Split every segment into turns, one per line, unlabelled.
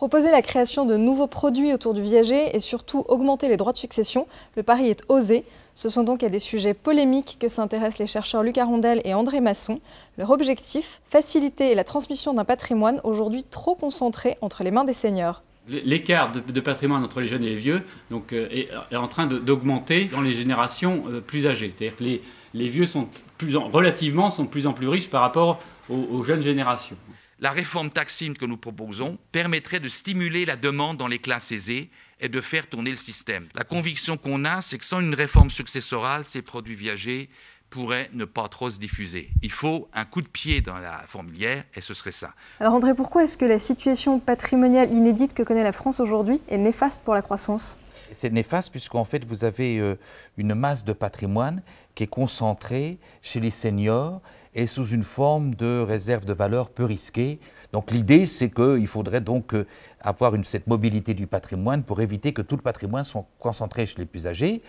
Proposer la création de nouveaux produits autour du viager et surtout augmenter les droits de succession, le pari est osé. Ce sont donc à des sujets polémiques que s'intéressent les chercheurs Luc Arondel et André Masson. Leur objectif, faciliter la transmission d'un patrimoine aujourd'hui trop concentré entre les mains des seniors.
L'écart de patrimoine entre les jeunes et les vieux est en train d'augmenter dans les générations plus âgées. C'est-à-dire que les vieux sont relativement de plus en plus riches par rapport aux jeunes générations.
La réforme taxine que nous proposons permettrait de stimuler la demande dans les classes aisées et de faire tourner le système. La conviction qu'on a, c'est que sans une réforme successorale, ces produits viagers pourraient ne pas trop se diffuser. Il faut un coup de pied dans la fourmilière et ce serait ça.
Alors André, pourquoi est-ce que la situation patrimoniale inédite que connaît la France aujourd'hui est néfaste pour la croissance ?
C'est néfaste puisqu'en fait vous avez une masse de patrimoine qui est concentrée chez les seniors et sous une forme de réserve de valeur peu risquée. Donc l'idée c'est qu'il faudrait donc avoir cette mobilité du patrimoine pour éviter que tout le patrimoine soit concentré chez les plus âgés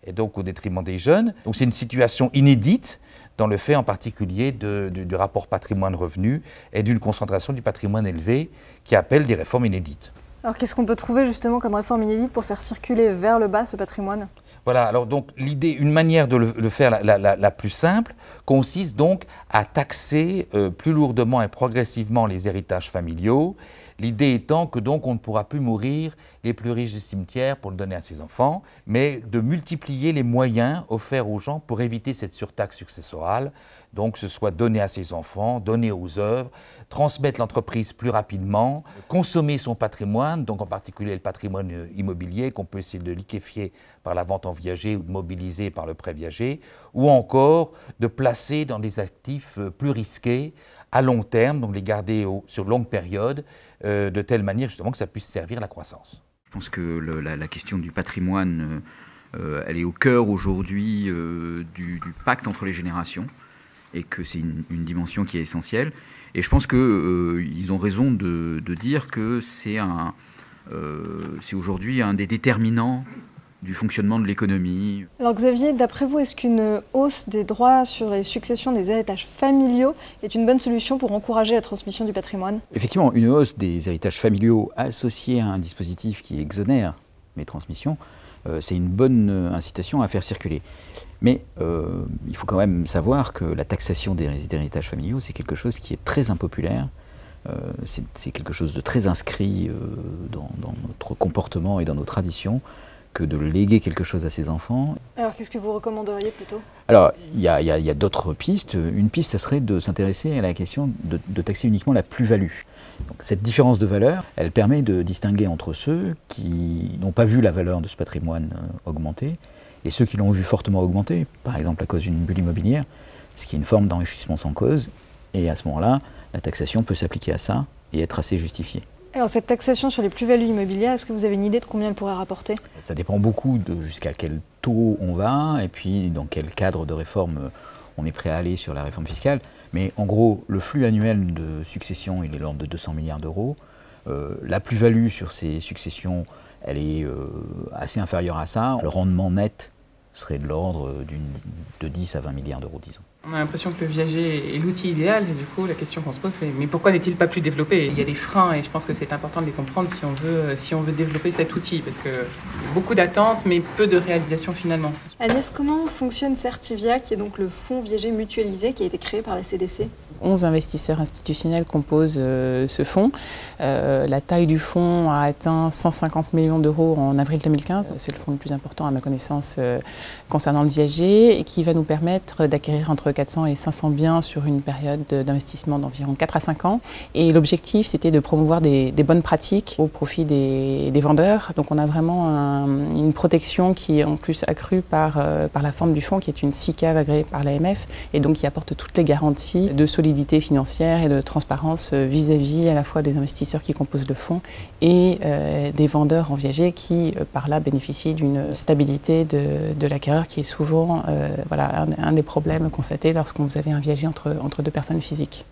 et donc au détriment des jeunes. Donc c'est une situation inédite dans le fait en particulier du rapport patrimoine-revenu et d'une concentration du patrimoine élevé qui appelle des réformes inédites.
Alors qu'est-ce qu'on peut trouver justement comme réforme inédite pour faire circuler vers le bas ce patrimoine ?
Voilà, alors donc l'idée, une manière de le faire la plus simple consiste donc à taxer plus lourdement et progressivement les héritages familiaux. L'idée étant que donc on ne pourra plus mourir les plus riches du cimetière pour le donner à ses enfants, mais de multiplier les moyens offerts aux gens pour éviter cette surtaxe successorale. Donc ce soit donner à ses enfants, donner aux œuvres, transmettre l'entreprise plus rapidement, consommer son patrimoine, donc en particulier le patrimoine immobilier qu'on peut essayer de liquéfier par la vente en viager ou de mobiliser par le prêt viager, ou encore de placer dans des actifs plus risqués à long terme, donc les garder sur longue période, de telle manière justement que ça puisse servir la croissance.
Je pense que la question du patrimoine, elle est au cœur aujourd'hui du pacte entre les générations et que c'est une dimension qui est essentielle. Et je pense qu'ils ont raison de dire que c'est aujourd'hui un des déterminants du fonctionnement de l'économie.
Alors Xavier, d'après vous, est-ce qu'une hausse des droits sur les successions des héritages familiaux est une bonne solution pour encourager la transmission du patrimoine ?
Effectivement, une hausse des héritages familiaux associée à un dispositif qui exonère les transmissions, c'est une bonne incitation à faire circuler. Mais il faut quand même savoir que la taxation des héritages familiaux, c'est quelque chose qui est très impopulaire. C'est quelque chose de très inscrit dans notre comportement et dans nos traditions, que de léguer quelque chose à ses enfants.
Alors qu'est-ce que vous recommanderiez plutôt ?
Alors il y a d'autres pistes. Une piste, ça serait de s'intéresser à la question de taxer uniquement la plus-value. Donc, cette différence de valeur, elle permet de distinguer entre ceux qui n'ont pas vu la valeur de ce patrimoine augmenter et ceux qui l'ont vu fortement augmenter, par exemple à cause d'une bulle immobilière, ce qui est une forme d'enrichissement sans cause. Et à ce moment-là, la taxation peut s'appliquer à ça et être assez justifiée.
Alors cette taxation sur les plus-values immobilières, est-ce que vous avez une idée de combien elle pourrait rapporter ?
Ça dépend beaucoup de jusqu'à quel taux on va et puis dans quel cadre de réforme on est prêt à aller sur la réforme fiscale. Mais en gros, le flux annuel de succession, il est de l'ordre de 200 milliards d'euros. La plus-value sur ces successions, elle est assez inférieure à ça. Le rendement net serait de l'ordre de 10 à 20 milliards d'euros, disons.
On a l'impression que le viager est l'outil idéal et du coup la question qu'on se pose c'est mais pourquoi n'est-il pas plus développé ? Il y a des freins et je pense que c'est important de les comprendre si on veut développer cet outil parce qu'il y a beaucoup d'attentes mais peu de réalisation finalement.
Agnès, comment fonctionne Certivia qui est donc le fonds viager mutualisé qui a été créé par la CDC ?
11 investisseurs institutionnels composent ce fonds. La taille du fonds a atteint 150 millions d'euros en avril 2015. C'est le fonds le plus important à ma connaissance concernant le viager et qui va nous permettre d'acquérir entre 400 et 500 biens sur une période d'investissement d'environ 4 à 5 ans. Et l'objectif, c'était de promouvoir des bonnes pratiques au profit des vendeurs. Donc on a vraiment une protection qui est en plus accrue par la forme du fonds, qui est une SICAV agréée par l'AMF et donc qui apporte toutes les garanties de solidité financière et de transparence vis-à-vis à la fois des investisseurs qui composent le fonds et des vendeurs en viager qui, par là, bénéficient d'une stabilité de l'acquéreur qui est souvent un des problèmes constatés lorsqu'on vous avez un viager entre deux personnes physiques.